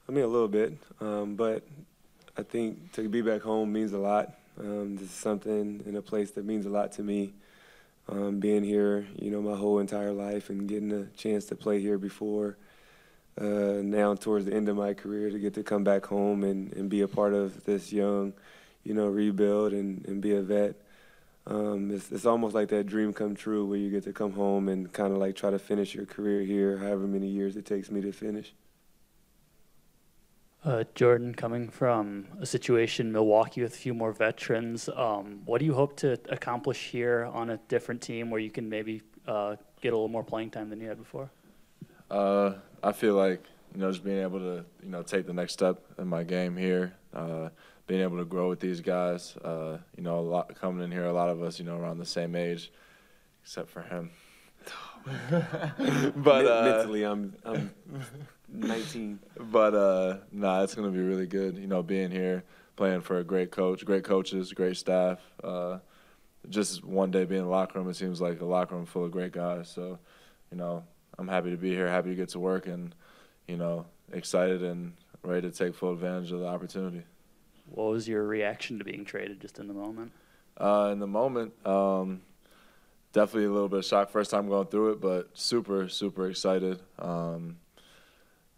I mean, a little bit, but I think to be back home means a lot. This is something in a place that means a lot to me. Being here, my whole entire life and getting a chance to play here before. Now towards the end of my career to get to come back home and be a part of this young, rebuild and be a vet. It's almost like that dream come true where you get to come home and kind of like try to finish your career here, however many years it takes me to finish. Jordan, coming from a situation Milwaukee with a few more veterans, what do you hope to accomplish here on a different team where you can maybe get a little more playing time than you had before? I feel like, just being able to, take the next step in my game here, being able to grow with these guys, a lot coming in here, a lot of us, around the same age, except for him. But mentally, I'm 19. But it's gonna be really good. Being here, playing for a great coach, great coaches, great staff. Just one day being in the locker room, it seems like a locker room full of great guys. So, I'm happy to be here, happy to get to work, and excited and ready to take full advantage of the opportunity. What was your reaction to being traded just in the moment? In the moment, definitely a little bit of shock. First time going through it, but super, super excited.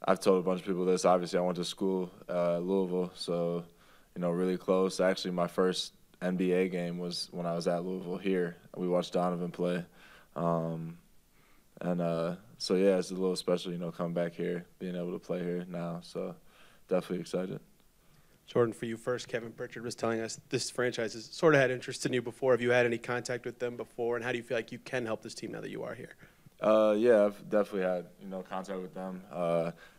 I've told a bunch of people this. Obviously, I went to school Louisville, so, really close. Actually, my first NBA game was when I was at Louisville here. We watched Donovan play. So, yeah, it's a little special, coming back here, being able to play here now. So, definitely excited. Jordan, for you first, Kevin Pritchard was telling us this franchise has sort of had interest in you before. Have you had any contact with them before, and how do you feel like you can help this team now that you are here? Yeah, I've definitely had, contact with them.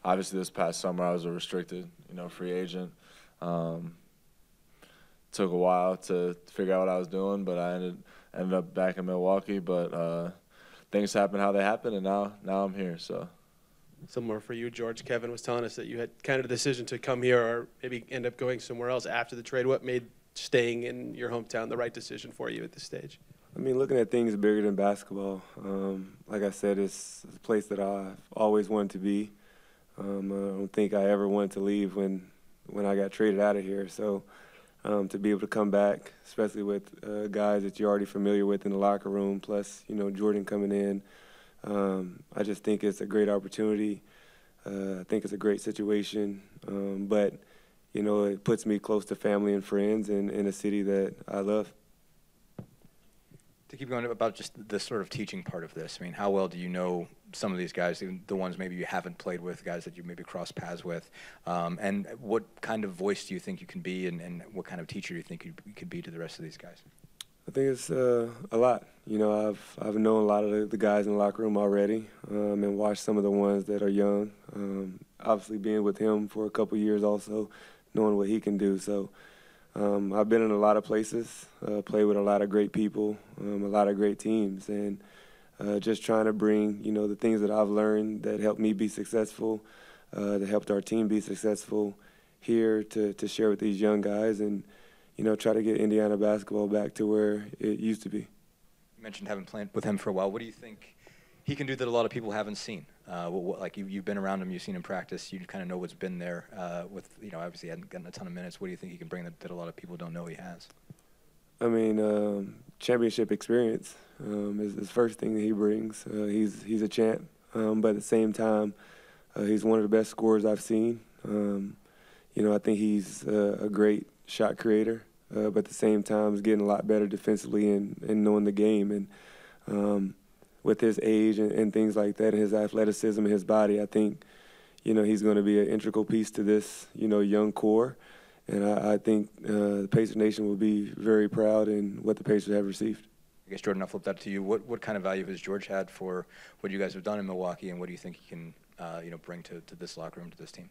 Obviously, this past summer, I was a restricted, free agent. Took a while to figure out what I was doing, but I ended up back in Milwaukee. But things happen how they happen, and now I'm here, so. Similar for you, George. Kevin was telling us that you had kind of the decision to come here or maybe end up going somewhere else after the trade. What made staying in your hometown the right decision for you at this stage? I mean, looking at things bigger than basketball. Like I said, it's a place that I've always wanted to be. I don't think I ever wanted to leave when I got traded out of here. So to be able to come back, especially with guys that you're already familiar with in the locker room, plus, Jordan coming in, I just think it's a great opportunity. I think it's a great situation. But, it puts me close to family and friends in a city that I love. To keep going about just the sort of teaching part of this, I mean, how well do you know some of these guys, the ones maybe you haven't played with, guys that you maybe crossed paths with, and what kind of voice do you think you can be, and what kind of teacher do you think you could be to the rest of these guys? I think it's a lot. I've known a lot of the guys in the locker room already, and watched some of the ones that are young. Obviously, being with him for a couple years, also knowing what he can do. So. I've been in a lot of places, played with a lot of great people, a lot of great teams, and just trying to bring, the things that I've learned that helped me be successful, that helped our team be successful here to share with these young guys and, try to get Indiana basketball back to where it used to be. You mentioned having played with him for a while. What do you think he can do that a lot of people haven't seen? Like you've been around him, you've seen him practice, you kind of know what's been there. Obviously he hasn't gotten a ton of minutes. What do you think he can bring that a lot of people don't know he has? I mean, championship experience is the first thing that he brings. He's a champ, but at the same time, he's one of the best scorers I've seen. I think he's a great shot creator, but at the same time, he's getting a lot better defensively and knowing the game. And with his age and things like that, and his athleticism and his body, I think, he's going to be an integral piece to this, young core. And I think the Pacer Nation will be very proud in what the Pacers have received. I guess, Jordan, I'll flip that to you. What kind of value has George had for what you guys have done in Milwaukee, and what do you think he can, bring to this locker room, to this team?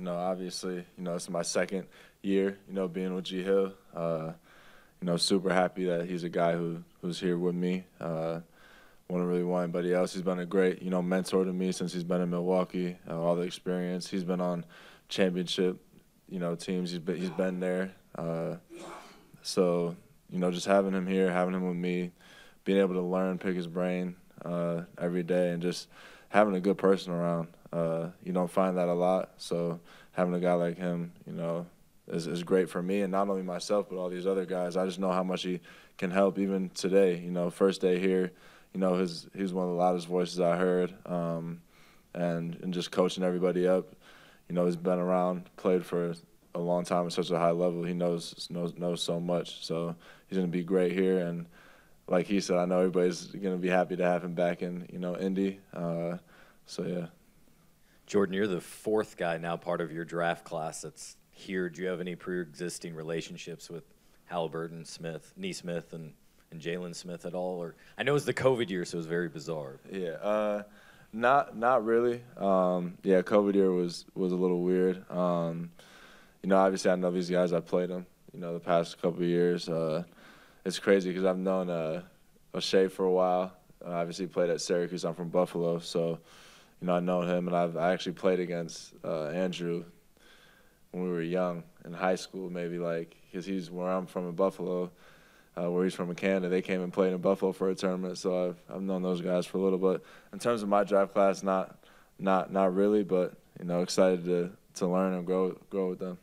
Obviously, it's my second year, being with G. Hill. Super happy that he's a guy who's here with me. Wouldn't really want anybody else. He's been a great, mentor to me since he's been in Milwaukee. All the experience. He's been on championship, teams. He's been there. So, just having him here, having him with me, being able to learn, pick his brain every day, and just having a good person around. You don't find that a lot. So having a guy like him, you know, is great for me, and not only myself but all these other guys. I just know how much he can help. Even today, you know, first day here, you know, he's one of the loudest voices I heard, and just coaching everybody up. You know, he's been around, played for a long time at such a high level. He knows so much. So he's going to be great here. And like he said, I know everybody's going to be happy to have him back in, you know, Indy. So, yeah. Jordan, you're the fourth guy now part of your draft class that's here. Do you have any pre-existing relationships with Halliburton, Smith, Neesmith, and Jalen Smith at all? Or I know it was the COVID year, so it was very bizarre. Yeah. Not really. Yeah, COVID year was a little weird. You know, obviously I know these guys. I played them, you know, the past couple of years. It's crazy because I've known O'Shea for a while. Obviously played at Syracuse. I'm from Buffalo, so you know I know him, and I actually played against Andrew when we were young in high school, maybe like because he's where I'm from in Buffalo. Where he's from in Canada, they came and played in Buffalo for a tournament, so I've known those guys for a little bit. In terms of my draft class, not really, but you know, excited to learn and grow with them.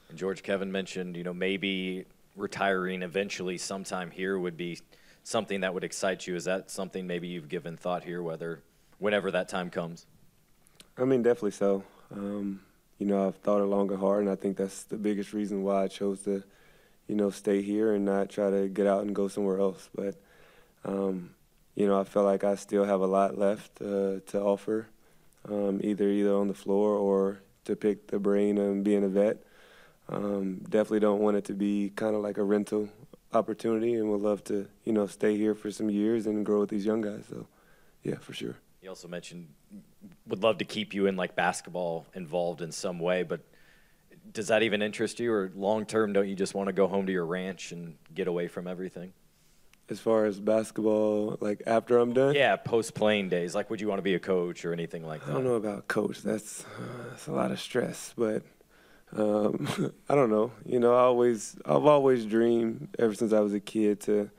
And George, Kevin mentioned, you know, maybe retiring eventually sometime here would be something that would excite you. Is that something maybe you've given thought here, whenever that time comes? I mean, definitely so. You know, I've thought it long and hard, and I think that's the biggest reason why I chose to, you know, stay here and not try to get out and go somewhere else. But, you know, I feel like I still have a lot left to offer, either on the floor or to pick the brain and being a vet. Definitely don't want it to be kind of like a rental opportunity, and would love to, you know, stay here for some years and grow with these young guys. So, yeah, for sure. You also mentioned would love to keep you in like basketball involved in some way, but does that even interest you, or long term don't you just want to go home to your ranch and get away from everything? As far as basketball, like after I'm done? Yeah, post-playing days. Like, would you want to be a coach or anything like that? I don't know about coach. That's a lot of stress, but I don't know. You know, I've always dreamed ever since I was a kid to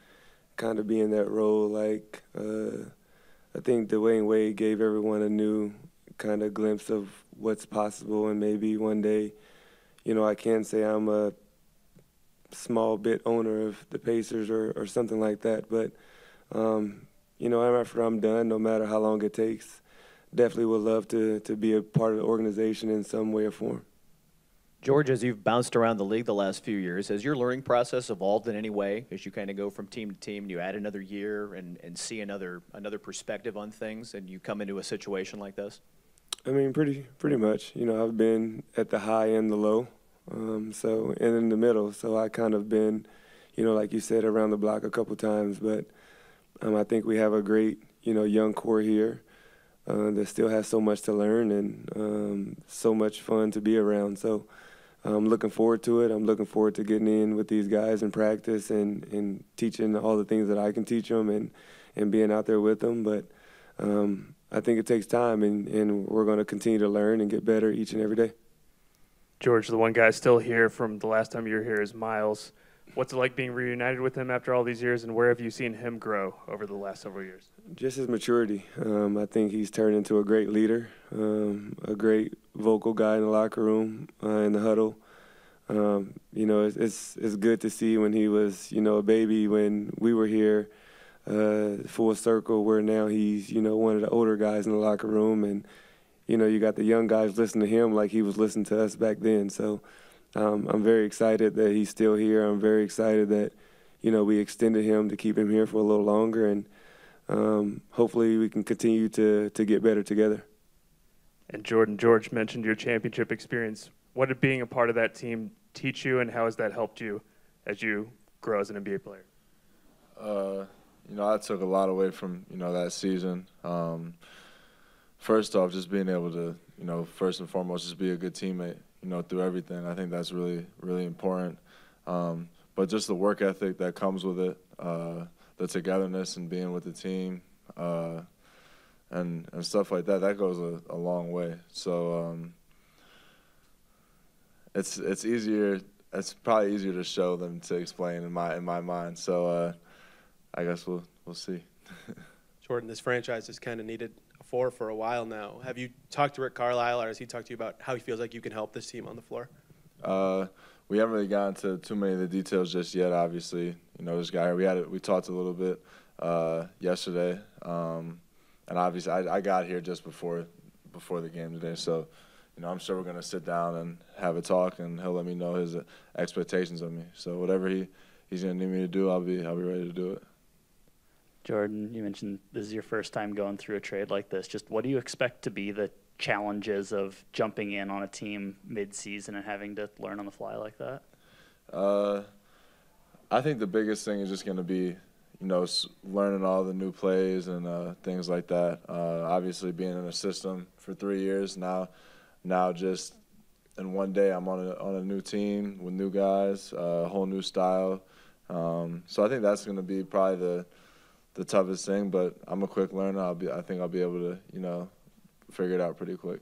kind of be in that role. Like, I think Dwayne Wade gave everyone a new kind of glimpse of what's possible, and maybe one day, you know, I can say I'm a small bit owner of the Pacers or something like that. But, you know, after I'm done, no matter how long it takes, definitely would love to be a part of the organization in some way or form. George, as you've bounced around the league the last few years, has your learning process evolved in any way as you kind of go from team to team and you add another year and see another perspective on things and you come into a situation like this? I mean, pretty much. You know, I've been at the high and the low, and in the middle. So I kind of been, you know, like you said, around the block a couple times. But I think we have a great, you know, young core here that still has so much to learn and so much fun to be around. So I'm looking forward to it. I'm looking forward to getting in with these guys in practice and teaching all the things that I can teach them and being out there with them. But I think it takes time, and we're going to continue to learn and get better each and every day. George, the one guy still here from the last time you were here is Miles. What's it like being reunited with him after all these years, and where have you seen him grow over the last several years? Just his maturity. I think he's turned into a great leader, a great vocal guy in the locker room, in the huddle. You know, it's good to see when he was, you know, a baby when we were here, full circle, where now he's, you know, one of the older guys in the locker room. And, you know, you got the young guys listening to him like he was listening to us back then. So I'm very excited that he's still here. I'm very excited that, you know, we extended him to keep him here for a little longer. And hopefully we can continue to get better together. And Jordan, George mentioned your championship experience. What did being a part of that team teach you, and how has that helped you as you grow as an NBA player? You know, I took a lot away from, you know, that season. First off, just being able to, you know, first and foremost, just be a good teammate, you know, through everything. I think that's really, really important. But just the work ethic that comes with it, the togetherness and being with the team, and stuff like that, that goes a long way. So it's easier. It's probably easier to show than to explain in my mind. So I guess we'll see. Jordan, this franchise has kind of needed a 4 for a while now. Have you talked to Rick Carlisle, or has he talked to you about how he feels like you can help this team on the floor? We haven't really gotten to too many of the details just yet. Obviously, this guy we talked a little bit yesterday, and obviously I got here just before the game today. So, I'm sure we're gonna sit down and have a talk, and he'll let me know his expectations of me. So whatever he's gonna need me to do, I'll be ready to do it. Jordan, you mentioned this is your first time going through a trade like this. Just what do you expect to be the challenges of jumping in on a team mid-season and having to learn on the fly like that? I think the biggest thing is just going to be, learning all the new plays and things like that. Obviously, being in a system for 3 years now just in one day I'm on a new team with new guys, a whole new style. So I think that's going to be probably the toughest thing. But I'm a quick learner. I think I'll be able to, figure it out pretty quick.